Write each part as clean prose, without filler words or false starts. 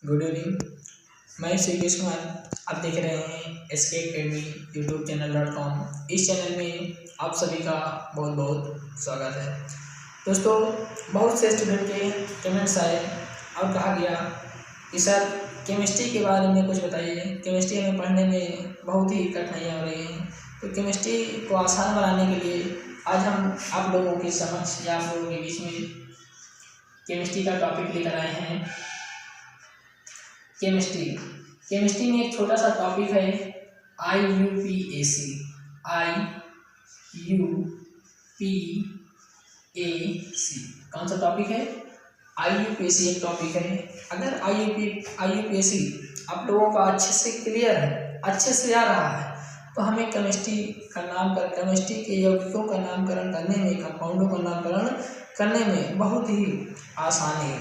Good evening. मैं श्री कुमार। आप देख रहे हैं SK Academy यूट्यूब चैनल.com। इस चैनल में आप सभी का बहुत बहुत स्वागत है। दोस्तों, बहुत से स्टूडेंट के कमेंट्स आए और कहा गया कि सर केमिस्ट्री के बारे में कुछ बताइए, केमिस्ट्री हमें पढ़ने में बहुत ही कठिनाइयाँ हो रही हैं। तो केमिस्ट्री को आसान बनाने के लिए आज हम आप लोगों के समक्ष या आप लोगों के बीच में केमिस्ट्री का टॉपिक लेकर आए हैं। केमिस्ट्री में एक छोटा सा टॉपिक है IUPAC। कौन सा टॉपिक है? IUPAC एक टॉपिक है। अगर IUPAC आप लोगों का अच्छे से क्लियर है, अच्छे से आ रहा है, तो हमें केमिस्ट्री के यौगिकों का नामकरण करने में, कंपाउंडों का नामकरण करने में बहुत ही आसानी है।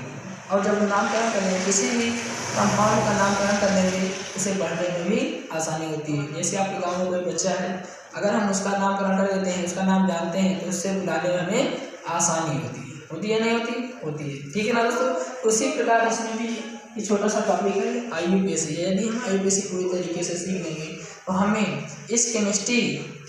और जब नामकरण करने में, किसी भी कंपाउंड का नामकरण करने में, उसे पढ़ने में भी आसानी होती है। जैसे आपके गाँव में कोई बच्चा है, अगर हम उसका नामकरण कर देते हैं, उसका नाम जानते हैं, तो उससे बुलाने में हमें आसानी होती है नहीं होती है। ठीक है ना दोस्तों? उसी प्रकार इसमें भी ये छोटा सा टॉपिक है IUPAC। यदि हम IUPAC पूरी तरीके से सीख लेंगे तो हमें इस केमिस्ट्री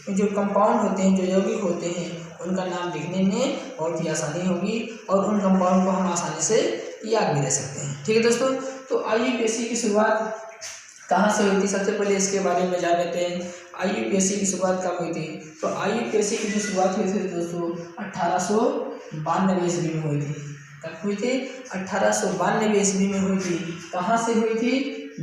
में जो कंपाउंड होते हैं, जो यौगिक होते हैं, उनका नाम लिखने में बहुत ही आसानी होगी और उन कंपाउंड को हम आसानी से याद भी रख सकते हैं। ठीक है दोस्तों, तो IUPAC की शुरुआत कहाँ से हुई थी? सबसे पहले इसके बारे में जान लेते हैं। IUPAC की शुरुआत कब हुई थी? तो IUPAC की जो शुरुआत हुई थी दोस्तों 1892 ईस्वी में हुई थी। कब हुई थी? 1892 ईस्वी में हुई थी। कहाँ से हुई थी?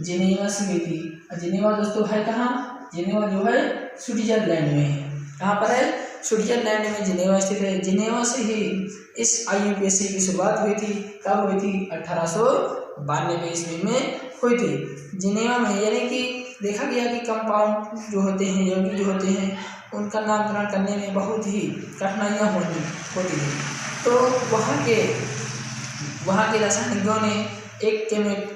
जिनेवा से हुई थी। जिनेवा दोस्तों है कहाँ? जिनेवा जो है स्विट्जरलैंड में है। कहाँ पर है? स्विट्जरलैंड में जिनेवा स्थित है। जिनेवा से ही इस IUPAC की शुरुआत हुई थी। कब हुई थी? 1892 ईस्वी में हुई थी जिनेवा में। यानी कि देखा गया कि कंपाउंड जो होते हैं, यौगिक जो होते हैं, उनका नामकरण करने में बहुत ही कठिनाइयाँ होती थी। तो वहाँ के रासायनिकों ने एक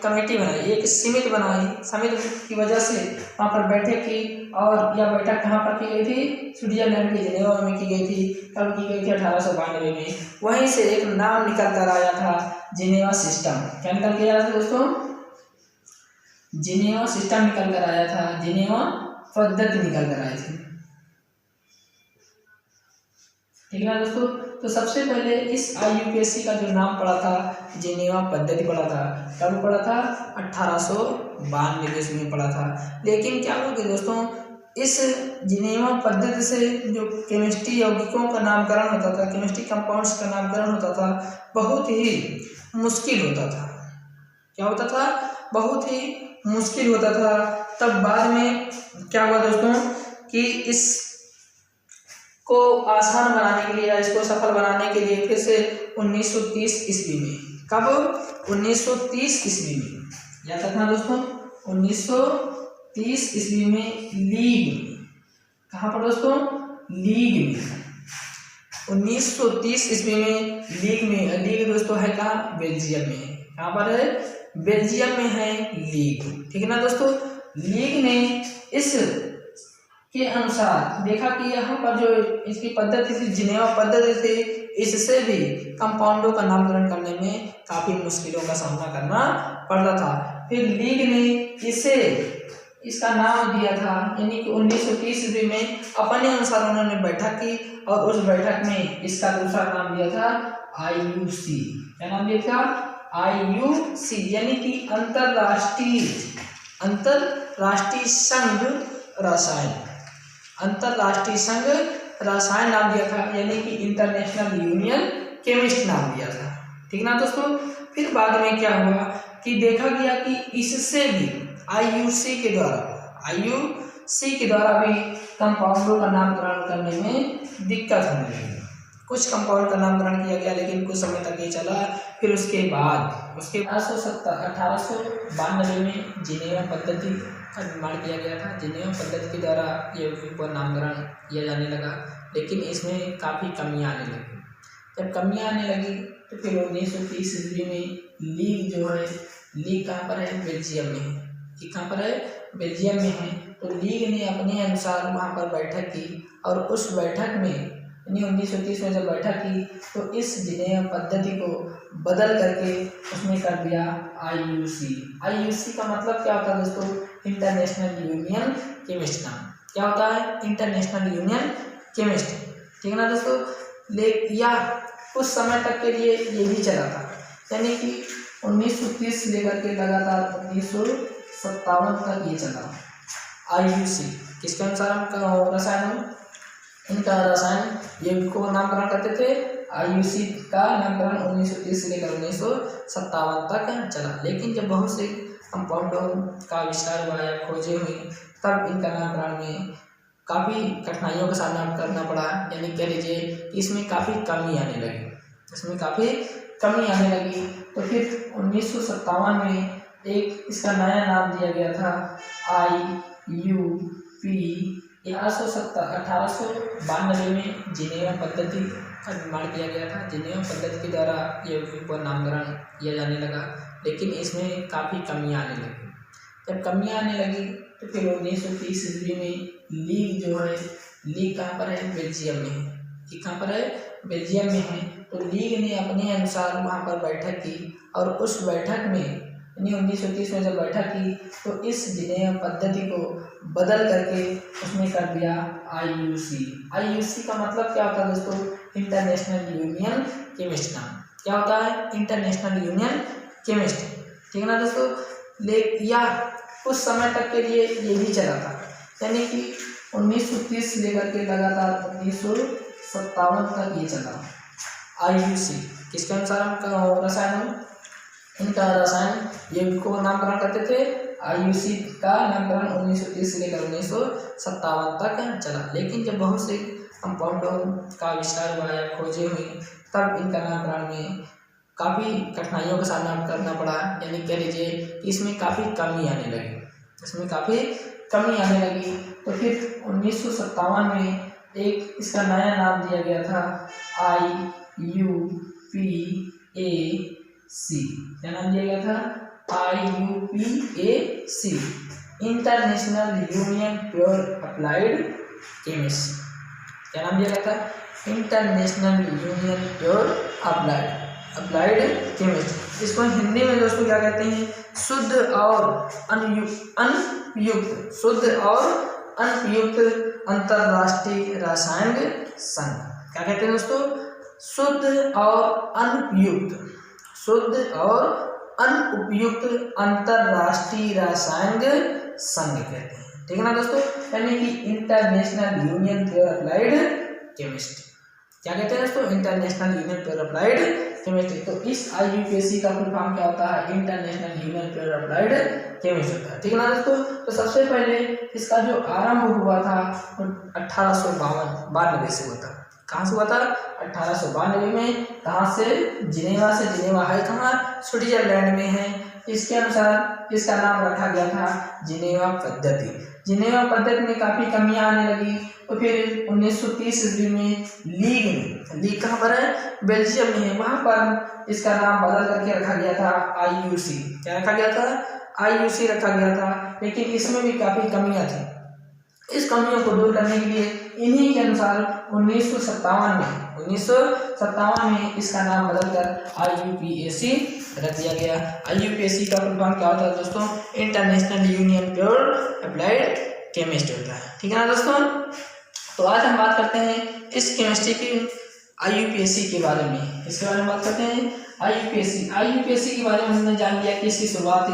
कमेटी बनाई, एक समिति बनाई। समिति की वजह से वहाँ पर बैठक की, और यह बैठक कहाँ पर की गई थी? स्विट्जरलैंड के जिनेवा में की गई थी। कब की गई थी? 1892 में। वहीं से एक नाम निकल कर आया था, जिनेवा सिस्टम। क्या निकल के आया था दोस्तों? जिनेवा सिस्टम निकल कर आया था, जिनेवा पद्धति निकल कर आई थी। ठीक है दोस्तों, तो सबसे पहले इस IUPAC का जो नाम पड़ा था, जिनेवा पद्धति पड़ा था। कब पड़ा था? 1892 ईस्वी में पड़ा था। लेकिन क्या हुआ कि दोस्तों, इस जिनेवा पद्धति से जो केमिस्ट्री यौगिकों का नामकरण होता था, केमिस्ट्री कंपाउंड्स का नामकरण होता था, बहुत ही मुश्किल होता था। क्या होता था? बहुत ही मुश्किल होता था। तब बाद में क्या हुआ दोस्तों कि इस को आसान बनाने के लिए या इसको सफल बनाने के लिए फिर से 1930 ईस्वी में, कब? 1930 ईस्वी में, याद रखना दोस्तों, 1930 ईस्वी में लीग, कहाँ पर दोस्तों? लीग में। 1930 ईस्वी में लीग दोस्तों है कहाँ? बेल्जियम में। कहाँ पर है? बेल्जियम में है लीग। ठीक है ना दोस्तों? लीग ने इस के अनुसार देखा कि यहाँ पर जो इसकी पद्धति थी, जिनेवा पद्धति थी, इससे भी कंपाउंडों का नामकरण करने में काफी मुश्किलों का सामना करना पड़ता था। फिर लीग ने इसका नाम दिया था, यानी कि 1930 ईस्वी में अपने अनुसार उन्होंने बैठक की और उस बैठक में इसका दूसरा नाम दिया था IUC। क्या नाम दिया था? IUC, यानी कि अंतरराष्ट्रीय संघ रसायन नाम दिया था, यानी कि इंटरनेशनल यूनियन केमिस्ट नाम दिया था। ठीक ना दोस्तों? फिर बाद में क्या हुआ कि देखा गया कि इससे भी IUC के द्वारा भी कंपाउंडों का नामकरण करने में दिक्कत होने लगी। कुछ कंपाउंड का नामकरण किया गया, लेकिन कुछ समय तक ये चला। फिर उसके बाद 1892 में जिनेवा पद्धति का निर्माण किया गया था। जिनेवा पद्धति के द्वारा यौगिकों का नामकरण किया जाने लगा, लेकिन इसमें काफ़ी कमियाँ आने लगी। जब कमियाँ आने लगी तो फिर 1930 ईस्वी में लीग कहाँ पर है? बेल्जियम में है। लीग कहाँ पर है? बेल्जियम में है। तो लीग ने अपने अनुसार वहाँ पर बैठक की और उस बैठक में यानी 1930 में जब बैठक की तो इस जिनेवा पद्धति को बदल करके उसने कर दिया IUC। IUC का मतलब क्या होता है दोस्तों? इंटरनेशनल यूनियन केमिस्ट नाम। क्या होता है? International union chemist. ठीक है ना दोस्तों? या कुछ समय तक के लिए ये भी चला था, यानी कि 1930 से लेकर के लगातार 1957 तक ये चला IUC। किसके अनुसार रसायन, इनका रसायन यौगिक को नामकरण करते थे। IUC का नामकरण 1930 से लेकर 1957 तक चला, लेकिन जब बहुत से कंपाउंडों का आविष्कार हुआ या खोजें हुई तब इनका नामकरण में काफ़ी कठिनाइयों का सामना करना पड़ा, यानी कह लीजिए इसमें काफ़ी कमी आने लगी। तो फिर 1957 में एक इसका नया नाम दिया गया था IUP। 1892 में जिनेवा पद्धति का निर्माण किया गया था। जिनेवा पद्धति के द्वारा यौगिक को नामकरण किया जाने लगा, लेकिन इसमें काफ़ी कमियाँ आने लगी। जब कमियाँ आने लगी तो फिर 1930 ईस्वी में लीग जो है, लीग कहाँ पर है? बेल्जियम में है। लीग कहाँ पर है? बेल्जियम में है। तो लीग ने अपने अनुसार वहाँ पर बैठक की और उस बैठक में यानी 1930 में जब बैठक की तो इस जिनेवा पद्धति को बदल करके उसने कर दिया IUC। IUC का मतलब क्या होता है दोस्तों? इंटरनेशनल यूनियन केमिस्ट नाम। क्या होता है? International union chemist. ठीक है ना दोस्तों? या कुछ समय तक के लिए ये भी चला था, यानी कि 1930 से लेकर के लगातार 1957 तक ये चला IUC। किसके अनुसार रसायन, इनका रसायन यौगिक को नामकरण करते थे। IUC का नामकरण 1930 से लेकर 1957 तक चला, लेकिन जब बहुत से कंपाउंडों का आविष्कार हुआ या खोजें हुई तब इनका नामकरण में काफ़ी कठिनाइयों का सामना करना पड़ा, यानी कह लीजिए इसमें काफ़ी कमी आने लगी। तो फिर 1957 में एक इसका नया नाम दिया गया था IUPAC। क्या नाम दिया गया था? IUPAC, international union pure applied chemist. क्या नाम दिया गया था? International union pure applied chemist. इसको हिंदी में दोस्तों क्या कहते हैं? शुद्ध और अनुपयुक्त अंतरराष्ट्रीय रासायनिक संघ। क्या कहते हैं दोस्तों? शुद्ध और अनुपयुक्त अंतरराष्ट्रीय रासायनिक संघ कहते हैं। ठीक है ना दोस्तों? यानी कि international union pure applied chemistry. क्या कहते हैं दोस्तों? International union pure applied chemistry. तो इस IUPAC का फुल फॉर्म क्या होता है? International union pure applied chemistry होता है। ठीक है ना दोस्तों? तो सबसे पहले इसका जो आरंभ हुआ था 1892 से हुआ था। कहाँ से हुआ था? 1892 में। कहाँ से? जिनेवा से। जिनेवा है कहाँ? स्विट्जरलैंड में है। इसके अनुसार इसका नाम रखा गया था जिनेवा पद्धति। जिनेवा पद्धति में काफ़ी कमियां आने लगी। तो फिर 1930 ईस्वी में लीग कहाँ पर है? बेल्जियम में है। वहाँ पर इसका नाम बदल करके रखा गया था IUC। क्या रखा गया था? IUC रखा गया था, लेकिन इसमें भी काफ़ी कमियां थी। इस कमियों को दूर करने के लिए इन्हीं के अनुसार 1957 में इसका नाम बदलकर IUPAC रख दिया गया। IUPAC का फुल फॉर्म क्या होता है दोस्तों? International union pure applied chemistry होता है। ठीक है ना दोस्तों? तो आज हम बात करते हैं इस केमिस्ट्री की IUPAC के बारे में। इसके बारे में बात करते हैं IUPAC के बारे में हमने जान लिया कि इसकी शुरुआत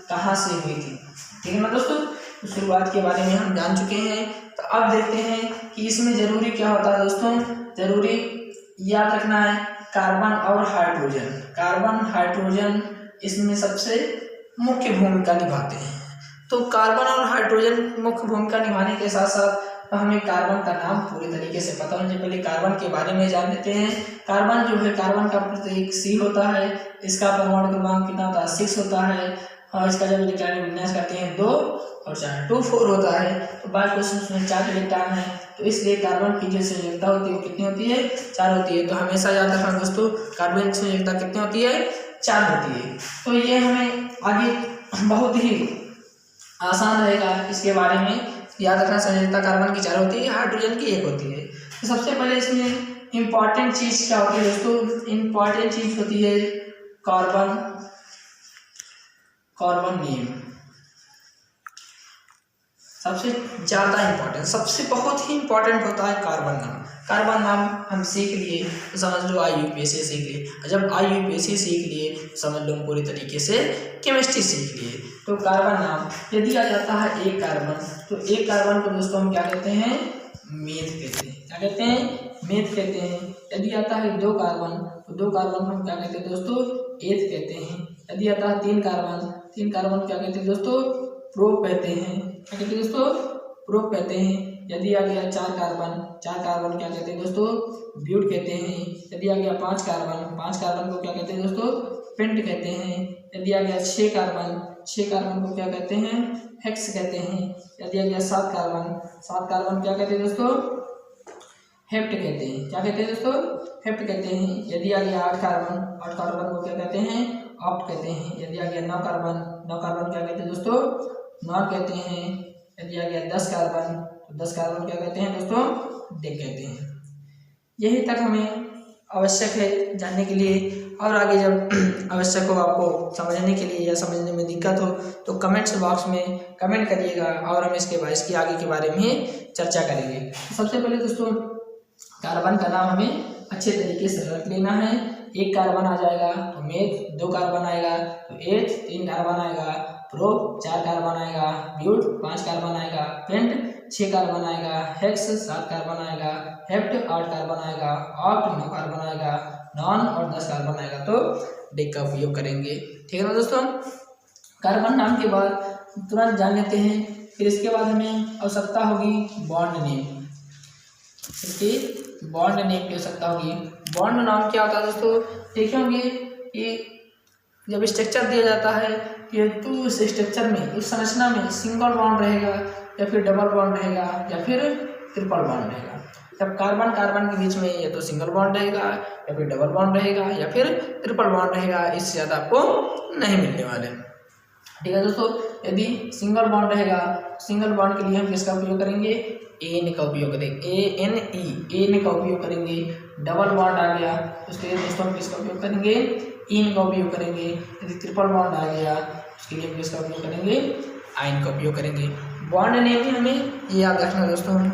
कहाँ से हुई थी। ठीक है ना दोस्तों? तो शुरुआत के बारे में हम जान चुके हैं। तो अब देखते हैं कि इसमें जरूरी क्या होता है दोस्तों। जरूरी याद रखना है कार्बन और हाइड्रोजन इसमें सबसे मुख्य भूमिका निभाते हैं। तो कार्बन और हाइड्रोजन मुख्य भूमिका निभाने के साथ साथ हमें कार्बन का नाम पूरी तरीके से पता होना चाहिए। पहले कार्बन के बारे में जान लेते हैं। कार्बन जो है, कार्बन का प्रतीक C होता है। इसका परमाणु क्रमांक कितना होता है? 6 होता है। और इसका जब इलेक्ट्रॉन विन्यास करते हैं 2 और 4 2 4 होता है। तो बाय क्वेश्चन में 4 इलेक्ट्रॉन है, तो इसलिए कार्बन की जो संयोजकता होती है वो कितनी होती है? 4 होती है। तो हमेशा याद रखना दोस्तों, कार्बन की संयोजकता कितनी होती है? 4 होती है। तो ये हमें आगे बहुत ही आसान रहेगा इसके बारे में याद रखना। संयोजकता कार्बन की 4 होती है, हाइड्रोजन की 1 होती है। तो सबसे पहले इसमें इम्पॉर्टेंट चीज क्या होती है दोस्तों, इम्पॉर्टेंट चीज होती है कार्बन नेम। सबसे ज़्यादा इम्पोर्टेंट, सबसे बहुत ही इम्पोर्टेंट होता है कार्बन नाम। कार्बन नाम हम सीख लिए तो समझ लो IUPAC सीख लिए। जब IUPAC सीख लिए समझ लो पूरी तरीके से केमिस्ट्री सीख लिए। तो कार्बन नाम यदि आ जाता है एक कार्बन, तो एक कार्बन को दोस्तों हम क्या कहते हैं, मेथ कहते हैं। क्या कहते हैं, मेथ कहते हैं। यदि आता है दो कार्बन, तो दो कार्बन को हम क्या कहते हैं दोस्तों, एथ कहते हैं। यदि आता है तीन कार्बन क्या कहते हैं दोस्तों, प्रोप कहते हैं। क्या कहते हैं दोस्तों, प्रोप कहते हैं। यदि आ गया चार कार्बन क्या कहते हैं दोस्तों, ब्यूट कहते हैं। यदि आ गया पांच कार्बन को क्या कहते हैं दोस्तों, पेंट कहते हैं। यदि आ गया छह कार्बन को क्या कहते हैं, हेक्स कहते हैं। यदि आ गया सात कार्बन क्या कहते हैं दोस्तों, हेप्ट कहते हैं। क्या कहते हैं दोस्तों, हेप्ट कहते हैं। यदि आ गया आठ कार्बन को क्या कहते हैं, ऑक्ट कहते हैं। यदि आ गया नौ कार्बन क्या कहते हैं दोस्तों, नॉट कहते हैं। यदि आ गया 10 कार्बन, तो 10 कार्बन क्या कहते हैं दोस्तों, डेक कहते हैं। यही तक हमें आवश्यक है जानने के लिए। और आगे जब आवश्यक हो आपको समझने के लिए या समझने में दिक्कत हो तो कमेंट्स बॉक्स में कमेंट करिएगा और हम इसके आगे के बारे में चर्चा करेंगे। तो सबसे पहले दोस्तों कार्बन का नाम हमें अच्छे तरीके से रख लेना है। एक कार्बन आ जाएगा तो मेथ, दो कार्बन आएगा तो एथ, तीन कार्बन आएगा, प्रोप चार कार्बन आएगा, ब्यूट पांच कार्बन आएगा, पेंट छह कार्बन आएगा, हेक्स सात कार्बन आएगा, हेप्ट आठ कार्बन आएगा, ऑक्ट नौ कार्बन आएगा, नॉन और 10 कार्बन आएगा। तो डेक का उपयोग करेंगे। ठीक है ना दोस्तों। कार्बन नाम के बाद तुरंत जान लेते हैं, फिर इसके बाद हमें आवश्यकता होगी बॉन्ड नेम। इसकी बॉन्ड नेम की आवश्यकता होगी। बॉन्ड नाम क्या होता है दोस्तों, देखे होंगे कि जब स्ट्रक्चर दिया जाता है तो उस स्ट्रक्चर में, उस संरचना में सिंगल बॉन्ड रहेगा या फिर डबल बॉन्ड रहेगा या फिर ट्रिपल बॉन्ड रहेगा। जब कार्बन के बीच में या तो सिंगल बॉन्ड रहेगा या फिर डबल बॉन्ड रहेगा या फिर ट्रिपल बॉन्ड रहेगा, इससे ज़्यादा आपको नहीं मिलने वाले। ठीक है दोस्तों। यदि सिंगल बॉन्ड रहेगा, सिंगल बॉन्ड के लिए हम किसका उपयोग करेंगे, एन का उपयोग करेंगे, एन का उपयोग करेंगे। डबल बॉन्ड आ गया उसके लिए दोस्तों हम किसका उपयोग करेंगे, इन का उपयोग करेंगे। यदि ट्रिपल बॉन्ड आ गया उसके लिए हम किसका उपयोग करेंगे, आइन का उपयोग करेंगे। बॉन्ड नेम भी हमें याद रखना दोस्तों।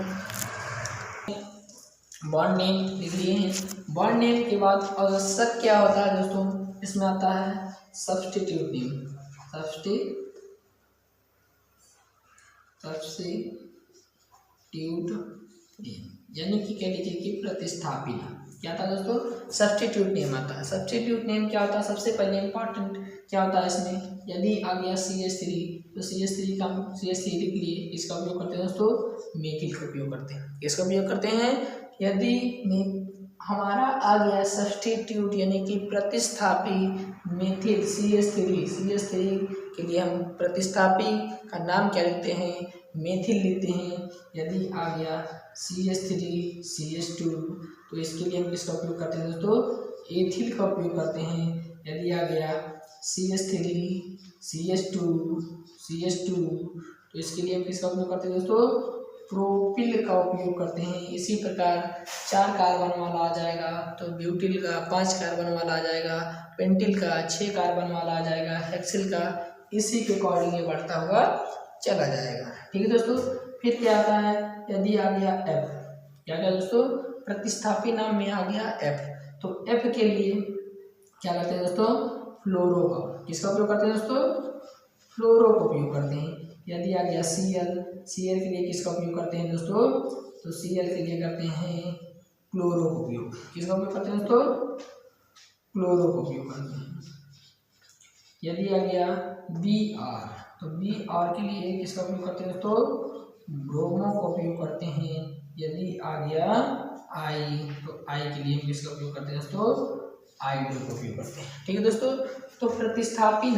बॉन्ड नेम लिख लिए हैं। बॉन्ड नेम के बाद आवश्यक क्या होता है दोस्तों, इसमें आता है सब्स्टिट्यूट नेम। सब्स्टिट्यूट नेम यानी कि कह लीजिए कि प्रतिस्थापी नाम। क्या था दोस्तों, सब्स्टिट्यूट नेम आता है। सब्स्टिट्यूट नेम क्या होता है, सबसे पहले इंपॉर्टेंट क्या होता है इसमें, यदि आ गया CH3 तो CH3 का CH3 के लिए इसका उपयोग करते हैं दोस्तों, मेथिल का उपयोग करते हैं। इसका उपयोग करते हैं। यदि हमारा आ गया सब्स्टिट्यूट यानी कि प्रतिस्थापी मेथिल CH3 के लिए हम प्रतिस्थापी का नाम क्या लिखते हैं, मेथिल लिखते हैं। यदि आ गया CH3 CH2 तो इसके लिए हम किसका उपयोग करते हैं दोस्तों, एथिल का उपयोग करते हैं। यदि आ गया CH3 CH2 तो इसके लिए हम किसका उपयोग करते हैं दोस्तों, प्रोपिल का उपयोग करते हैं। इसी प्रकार चार कार्बन वाला आ जाएगा तो ब्यूटिल का, पांच कार्बन वाला आ जाएगा पेंटिल का, छह कार्बन वाला आ जाएगा हेक्सिल का। इसी के अकॉर्डिंग ये बढ़ता हुआ चला जाएगा। ठीक है दोस्तों। फिर क्या आता है, यदि आ गया F, क्या क्या दोस्तों, प्रतिस्थापी नाम में आ गया F, तो F के लिए क्या करते हैं दोस्तों, फ्लोरो का, किसका उपयोग करते हैं दोस्तों, फ्लोरो का उपयोग करते हैं। यदि आ गया Cl के लिए किसका उपयोग करते हैं दोस्तों, तो Cl के लिए करते हैं क्लोरो का उपयोग। किसका उपयोग करते हैं दोस्तों, क्लोरो का उपयोग करते हैं। यदि आ गया Br तो Br के लिए किसका उपयोग करते हैं दोस्तों, ब्रोमो का उपयोग करते हैं। यदि आ गया I तो I के लिए किसका उपयोग करते हैं दोस्तों, आइडो का उपयोग करते हैं। ठीक है दोस्तों। तो प्रतिस्थापी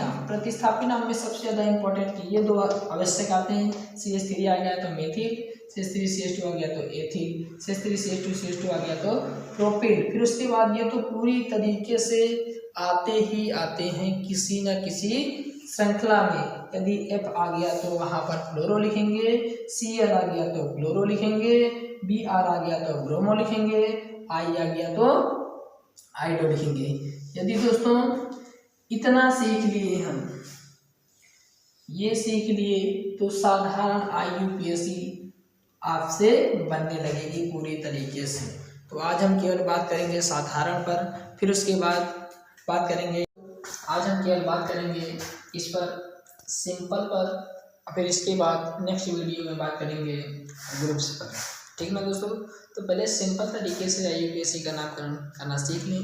नाम में सबसे ज़्यादा इंपॉर्टेंट ये दो आवश्यक आते हैं। CH3 आ गया तो मेथिल, CH3 CH2 आ गया तो एथिल, CH3 CH2 आ गया तो प्रोपिल। फिर उसके बाद ये तो पूरी तरीके से आते ही आते हैं किसी न किसी श्रृंखला में यदि F आ गया तो वहाँ पर फ्लोरो लिखेंगे, Cl आ गया तो क्लोरो लिखेंगे, Br आ गया तो ब्रोमो लिखेंगे, I आ गया तो आइडो लिखेंगे। यदि दोस्तों इतना सीख लिए हम, ये सीख लिए तो साधारण IUPAC आपसे बनने लगेगी पूरी तरीके से। तो आज हम केवल बात करेंगे साधारण पर, फिर उसके बाद बात करेंगे, आज हम केवल बात करेंगे इस पर सिंपल पर, फिर इसके बाद नेक्स्ट वीडियो में बात करेंगे ग्रुप्स पर। ठीक ना दोस्तों? तो पहले सिंपल तरीके से IUPAC का नामकरण करना सीख लें,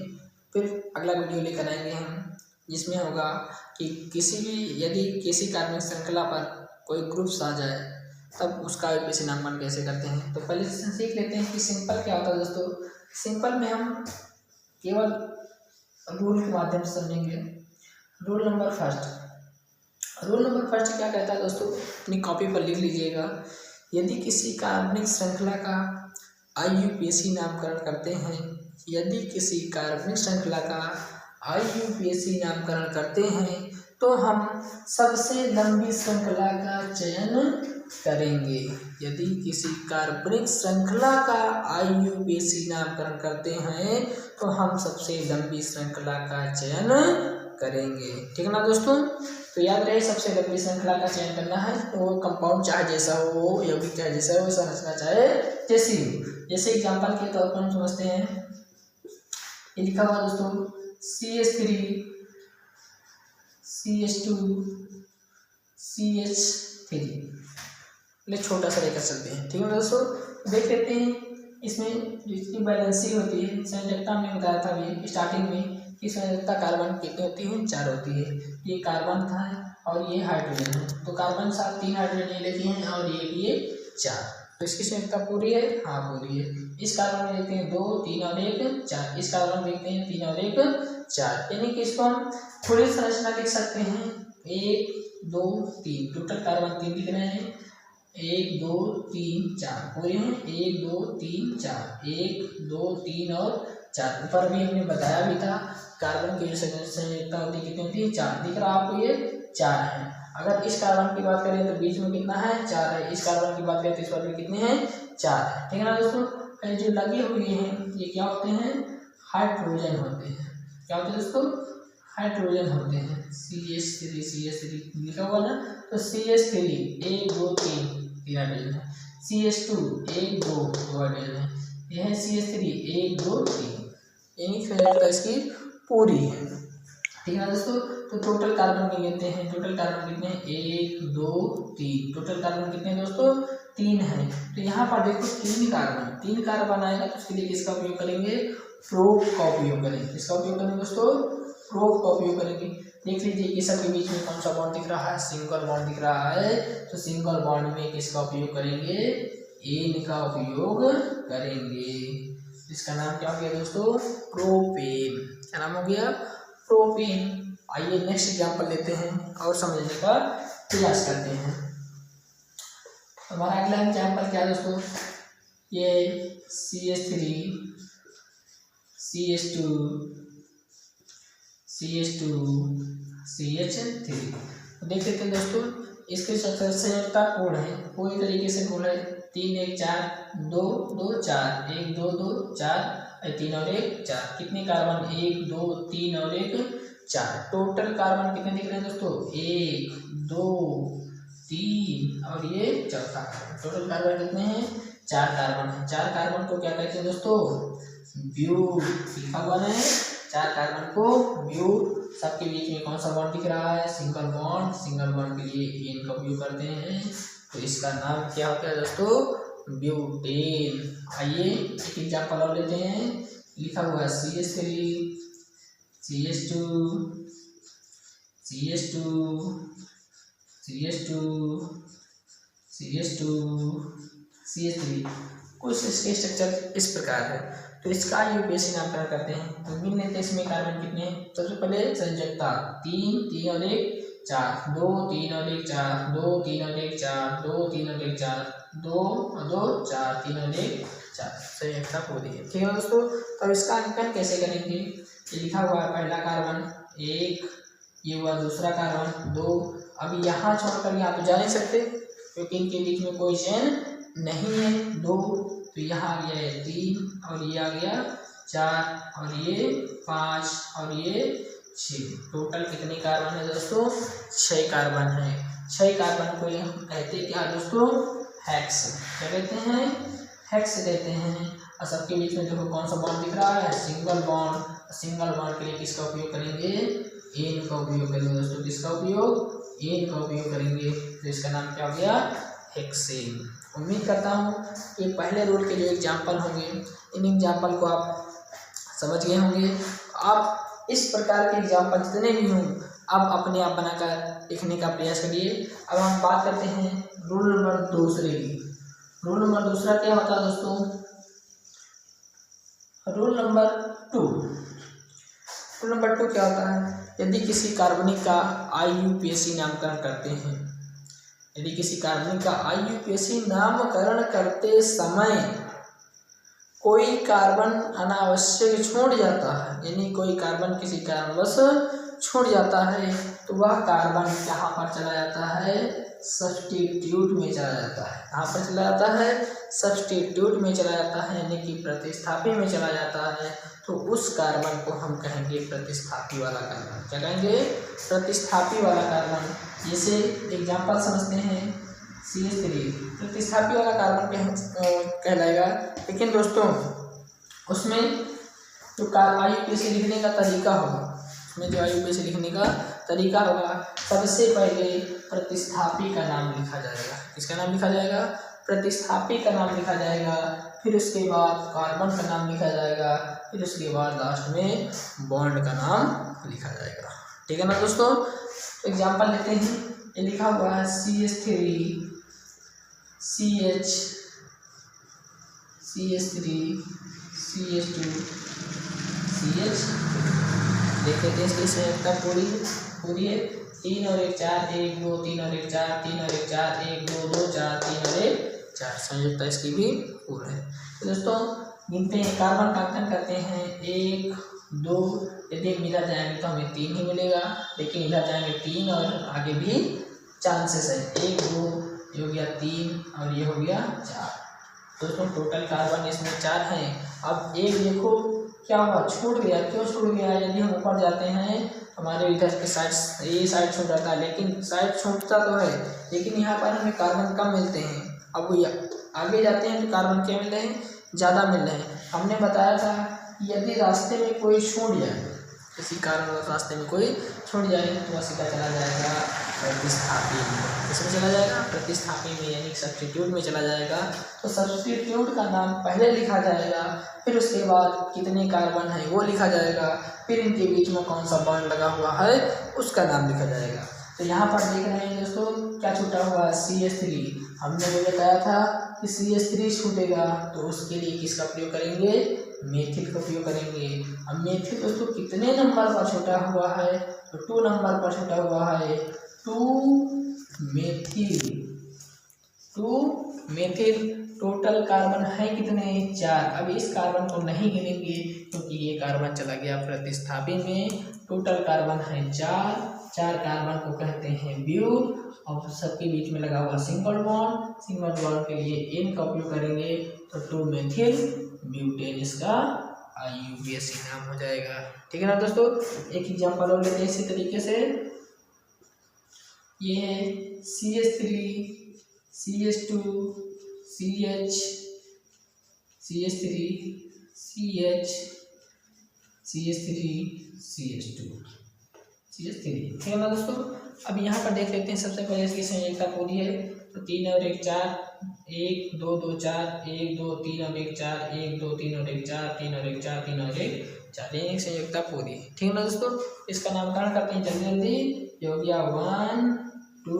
फिर अगला वीडियो लेकर आएंगे हम, जिसमें होगा कि किसी भी यदि किसी कार्बनिक श्रृंखला पर कोई ग्रुप्स आ जाए तब उसका IUPAC नामकरण कैसे करते हैं। तो पहले सीख लेते हैं कि सिंपल क्या होता है दोस्तों। सिंपल में हम केवल रूल के माध्यम से समझेंगे। रूल नंबर फर्स्ट क्या कहता है दोस्तों, अपनी कॉपी पर लिख लीजिएगा। यदि किसी कार्बनिक श्रृंखला का IUPAC नामकरण करते हैं, यदि किसी कार्बनिक श्रृंखला का IUPAC नामकरण करते हैं तो हम सबसे लंबी श्रृंखला का चयन करेंगे। यदि किसी कार्बनिक श्रृंखला का IUPAC नामकरण करते हैं तो हम सबसे लंबी श्रृंखला का चयन करेंगे। ठीक ना दोस्तों? तो याद रहे सबसे लंबी श्रृंखला का चयन करना है, तो वो कंपाउंड चाहे जैसा हो, यौगिक चाहे जैसा हो, संरचना चाहे जैसी हो। जैसे एग्जाम्पल के तौर पर हम समझते हैं, ये लिखा हुआ दोस्तों CH3 CH2 CH3, ले छोटा सा लेकर चलते हैं। ठीक है दोस्तों? देख लेते हैं इसमें जितनी बैलेंसिंग होती है, संयोजकता हमने बताया था अभी स्टार्टिंग में कि संयोजकता कार्बन कितनी होती है, 4 होती है। ये कार्बन था और ये हाइड्रोजन है, तो कार्बन साथ 3 हाइड्रोजन ये लेते हैं और ये 4, तो इसकी संयोजकता पूरी है, हाँ पूरी है। इस कार्बन में देखते हैं 2 3 और 1 4, इस कार्बन में देखते हैं 3 और 1 4, यानी कि इसको हम थोड़ी संरचना लिख सकते हैं 1 2 3, टोटल कार्बन 3 लिख रहे हैं, 1 2 3 4 पूरे हैं, 1 2 3 4, 1 2 3 और 4। ऊपर भी हमने बताया भी था कार्बन की संयोजकता होती कितनी होती है, 4। दिख रहा आपको ये 4 है। अगर इस कार्बन की बात करें तो बीच में कितना है, 4 है। इस कार्बन की बात करें तो इस पर भी कितने हैं, 4 है। ठीक है ना दोस्तों? जो लगे हुए हैं ये क्या होते हैं, हाइड्रोजन होते हैं। क्या होते हैं दोस्तों, हाइड्रोजन होते हैं। CH3 लिखा हुआ ना, तो CH3 1 2 3 हाइड्रोजन है, CH2 1 2 हाइड्रोजन है, यह है CH3 1 2 3, यानी संयोजकता इसकी पूरी है। ठीक है ना दोस्तों? तो टोटल कार्बन भी लेते हैं, टोटल कार्बन कितने हैं, 1 2 3, टोटल कार्बन कितने हैं दोस्तों, 3 है। तो यहाँ पर देखो 3 कार्बन आएगा, तो उसके लिए किसका उपयोग करेंगे, प्रोप का उपयोग करेंगे। किसका उपयोग करेंगे दोस्तों, प्रोप का उपयोग करेंगे। देख लीजिए कि सबके बीच में कौन सा बॉन्ड दिख रहा है, सिंगल बॉन्ड दिख रहा है, तो सिंगल बॉन्ड में किसका उपयोग करेंगे, एन का उपयोग करेंगे। इसका नाम क्या हो गया दोस्तों, प्रोपेन। क्या नाम हो गया, प्रोपेन। आइए नेक्स्ट एग्जांपल लेते हैं और समझने का प्रयास करते हैं। हमारा अगला एग्जांपल क्या है दोस्तों, ये CH3 CH2 CH3। देख लेते हैं दोस्तों, इसके संयोजकता पूर्ण है, पूरी तरीके से पूर्ण है। 3 1 4 2 2 4, 1 2 2 4, 3 और 1 4, कितने कार्बन, 1 2 3 और 1 4। टोटल कार्बन कितने दिख रहे हैं दोस्तों, 1 2 3 और ये चौथा कार्बन। टोटल कार्बन कितने हैं, 4 कार्बन है। 4 कार्बन को क्या कहते हैं दोस्तों, ब्यूट। लिखा हुआ है 4 कार्बन को ब्यूट। सबके बीच में कौन सा बॉन्ड दिख रहा है, सिंगल बॉन्ड। सिंगल बॉन्ड के लिए एन का उपयोग करते हैं, तो इसका नाम क्या होता है दोस्तों, ब्यूटेन। आइए एक एग्जांपल और लेते हैं। लिखा हुआ है CH3 CH2 CH2 CH2 CH2 CH3। कुछ इसके स्ट्रक्चर इस प्रकार है, तो इसका IUPAC नामकरण करते हैं। तो गिन लेते हैं इसमें कार्बन कितने हैं। सबसे पहले संयोजकता 3 3 और 1 4, 2 3 और 1 4, 2 3 और 1 4, 2 3 और 1 4, 2 2 4, 3 और 1 4, संयोजकता पूरी है। ठीक है दोस्तों, तो इसका अंकन कैसे करेंगे, ये लिखा हुआ है पहला कार्बन 1, ये हुआ दूसरा कार्बन 2। अब यहाँ छोड़कर यहाँ तो जा नहीं सकते क्योंकि इनके बीच में कोई चेन नहीं है। 2 तो यहाँ आ गया ये 3 और ये आ गया 4 और ये 5 और ये 6। टोटल कितने कार्बन है दोस्तों? 6 कार्बन है। 6 कार्बन को हम कहते हैं क्या दोस्तों? हेक्स। क्या कहते हैं? हेक्स कहते हैं। और सबके बीच में देखो कौन सा बॉन्ड दिख रहा है? Single bond. सिंगल बॉन्ड के लिए किसका उपयोग करेंगे? एन का उपयोग करेंगे दोस्तों। किसका उपयोग? एन का उपयोग करेंगे। तो इसका नाम क्या हो गया? हेक्सेन। उम्मीद करता हूँ कि पहले रूल के जो एग्जाम्पल होंगे इन एग्जाम्पल को आप समझ गए होंगे। आप इस प्रकार के एग्जाम्पल जितने भी हों आप अपने आप बनाकर लिखने का प्रयास करिए। अब हम बात करते हैं रूल नंबर दूसरे की। रूल नंबर दूसरा क्या होता है दोस्तों? रूल नंबर 2 क्या होता है? यदि किसी कार्बनिक का IUPAC नामकरण करते हैं, यदि किसी कार्बनिक का IUPAC नामकरण करते समय कोई कार्बन अनावश्यक छोड़ जाता है, यानी कोई कार्बन किसी कारणवश छोड़ जाता है तो वह कार्बन कहाँ पर चला जाता है? सब्स्टिट्यूट में चला जाता है। कहाँ पर चला जाता है? सब्स्टिट्यूट में चला जाता है, यानी कि प्रतिस्थापी में चला जाता है। तो उस कार्बन को हम कहेंगे प्रतिस्थापी वाला कार्बन। क्या कहेंगे? प्रतिस्थापी वाला कार्बन। जैसे एग्जाम्पल समझते हैं CH3 प्रतिस्थापी वाला कार्बन कहलाएगा। लेकिन दोस्तों उसमें जो IUPAC लिखने का तरीका होगा, उसमें जो IUPAC लिखने का तरीका होगा, सबसे पहले प्रतिस्थापी का नाम लिखा जाएगा। किसका नाम लिखा जाएगा? प्रतिस्थापी का नाम लिखा जाएगा। फिर उसके बाद कार्बन का नाम लिखा जाएगा। फिर उसके बाद लास्ट में बॉन्ड का नाम लिखा जाएगा। ठीक है ना दोस्तों? तो एग्जाम्पल लेते हैं। ये लिखा हुआ है CH3 CH CH3 CH2 CH। देख लेते हैं इसकी संयुक्ता पूरी है। 3 और 1 4 1 2 3 और 1 4 3 और 1 4 1 2 2 4 3 और 1 4 संयुक्ता इसकी भी पूरा है। तो दोस्तों गिनते हैं, कार्बन का अंकन करते हैं 1 2। यदि मिला जाएंगे तो हमें 3 ही मिलेगा, लेकिन इधर जाएंगे 3 और आगे भी चांसेस है। 1 2 ये हो गया 3 और ये हो गया 4। दोस्तों टोटल कार्बन इसमें 4 हैं। अब एक देखो क्या हुआ? छूट गया। क्यों छूट गया? यदि हम ऊपर जाते हैं हमारे इधर के साइड ये साइड छूट जाता है, लेकिन साइड छूटता तो है लेकिन यहाँ पर हमें कार्बन कम मिलते हैं। अब आगे जाते हैं तो कार्बन क्या मिल रहे हैं? ज़्यादा मिल रहे हैं। हमने बताया था यदि रास्ते में कोई छूट जाए, किसी कारण रास्ते में कोई छूट जाए तो वह सीधा चला जाएगा प्रतिस्थापी में। किसमें चला जाएगा? प्रतिस्थापी में, यानी सब्स्टिट्यूट में चला जाएगा। तो सब्स्टिट्यूट का नाम पहले लिखा जाएगा, फिर उसके बाद कितने कार्बन है वो लिखा जाएगा, फिर इनके बीच में कौन सा बॉन्ड लगा हुआ है उसका नाम लिखा जाएगा। तो यहाँ पर देख रहे हैं दोस्तों क्या छूटा हुआ है? CH3। हमने वो बताया था कि CH3 छूटेगा तो उसके लिए किसका प्रयोग करेंगे? मेथिल का उपयोग करेंगे। अब मेथिल दोस्तों कितने नंबर पर छूटा हुआ है? तो 2 नंबर पर छूटा हुआ है। 2 मेथिल। टोटल कार्बन है कितने? 4। अब इस कार्बन को नहीं गिनेंगे क्योंकि ये कार्बन चला गया प्रतिस्थापी में। टोटल कार्बन है 4 कार्बन को कहते हैं ब्यूट। और सबके बीच में लगा हुआ सिंगल बॉन्ड के लिए N का उपयोग करेंगे तो 2 मेथिल ब्यूटेन इसका IUPAC नाम हो जाएगा। ठीक है ना दोस्तों? एक एग्जांपल और लेते हैं इसी तरीके से। ये है CH3 CH2 CH CH3 CH CH3 CH2 CH3। ठीक है ना दोस्तों? अब यहाँ पर देख लेते हैं। सबसे पहले इसकी संयोजकता पूरी है तो 3 और 1 4 1 2 2 4 1 2 3 और 1 4 1 2 3 और 1 4 3 और 1 4 3 और 1 4। एक संयोजकता पूरी है। ठीक है ना दोस्तों? इसका नामकरण करते हैं जल्दी जल्दी। ये हो गया 1 2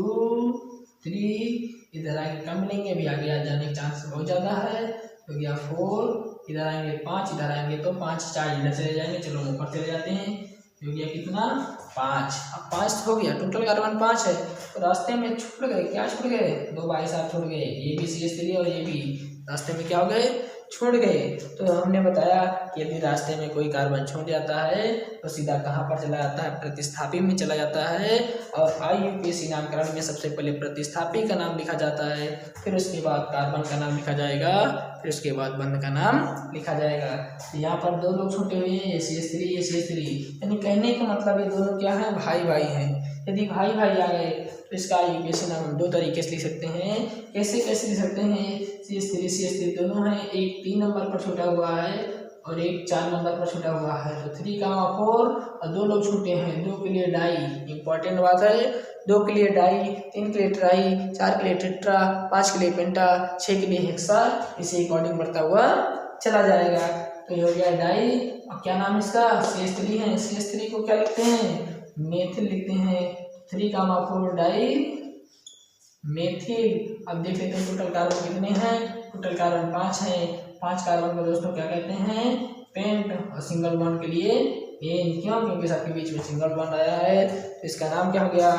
3। इधर आगे कम मिलेंगे, अभी आगे आ जाने के चांस बहुत ज़्यादा है। हो गया 4। इधर आएंगे 5, इधर आएंगे तो 5 4 इधर चले जाएंगे। चलो ऊपर चले जाते हैं। हो गया कितना? 5। अब 5 हो गया। टोटल कार्बन 5 है तो रास्ते में छूट गए। क्या छूट गए? 2 भाई साहब छूट गए। ये भी CH3 और ये भी रास्ते में क्या हो गए? छूट गए तो हमने बताया कि यदि रास्ते में कोई कार्बन छूट जाता है तो सीधा कहाँ पर चला जाता है, प्रतिस्थापी में चला जाता है। और IUPAC नामकरण में सबसे पहले प्रतिस्थापी का नाम लिखा जाता है, फिर उसके बाद कार्बन का नाम लिखा जाएगा, फिर उसके बाद बंध का नाम लिखा जाएगा। तो यहाँ पर दो लोग छूटे हुए हैं, CH3 यानी कहने का मतलब ये दोनों क्या है, भाई भाई हैं। यदि भाई भाई आ गए तो इसका IUPAC नाम हम दो तरीके से लिख सकते हैं। कैसे लिख सकते हैं, CH3 दोनों हैं, एक 3 नंबर पर छूटा हुआ है और एक 4 नंबर पर छूटा हुआ है। तो 3,4 और दो लोग छूटे हैं, 2 के लिए डाई, इंपॉर्टेंट बात है, 2 के लिए डाई, 3 के लिए ट्राई, 4 के लिए टेट्रा, 5 के लिए पेंटा, 6 के लिए हेक्सा, इसी अकॉर्डिंग बढ़ता हुआ चला जाएगा। तो ये हो गया डाई। और क्या नाम इसका, CH3 है। CH3 को क्या लिखते हैं, मेथिल लिखते हैं। 3,4 डाई मेथिल। अब देख लेते हैं टोटल कार्बन कितने हैं, टोटल कार्बन 5 हैं। 5 कार्बन को दोस्तों क्या कहते हैं, पेंट। और सिंगल बॉन्ड के लिए एन, क्यों, क्योंकि सबके बीच में सिंगल बॉन्ड आया है। तो इसका नाम क्या हो गया,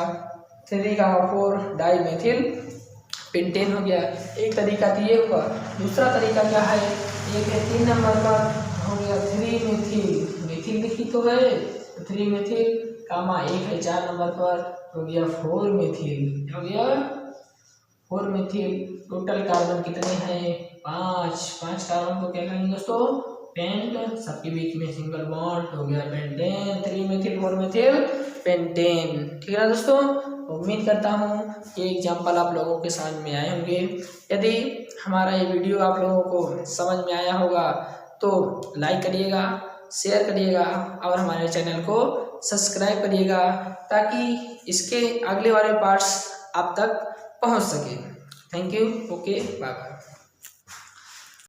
3,4 डाई मेथिल पेंटेन हो गया। एक तरीका तो ये हुआ, दूसरा तरीका क्या है, एक है 3 नंबर पर हो गया 3 मेथिल, मेथिल लिखी तो है 3 मेथिल, कामा एक है 4 नंबर पर हो गया 4 मेथिल, हो गया 4 मेथिल। टोटल कार्बन कितने हैं, 5 कार्बन को क्या कहेंगे दोस्तों, पेंट, सबके बीच में सिंगल बॉन्ड हो गया पेंटेन, 3 मेथिल 4 मेथिल पेंटेन। ठीक है ना दोस्तों, उम्मीद करता हूँ कि एग्जाम्पल आप लोगों के समझ में आए होंगे। यदि हमारा ये वीडियो आप लोगों को समझ में आया होगा तो लाइक करिएगा, शेयर करिएगा और हमारे चैनल को सब्सक्राइब करिएगा ताकि इसके अगले वाले पार्ट्स आप तक पहुंच सके। Thank you, okay, bye bye.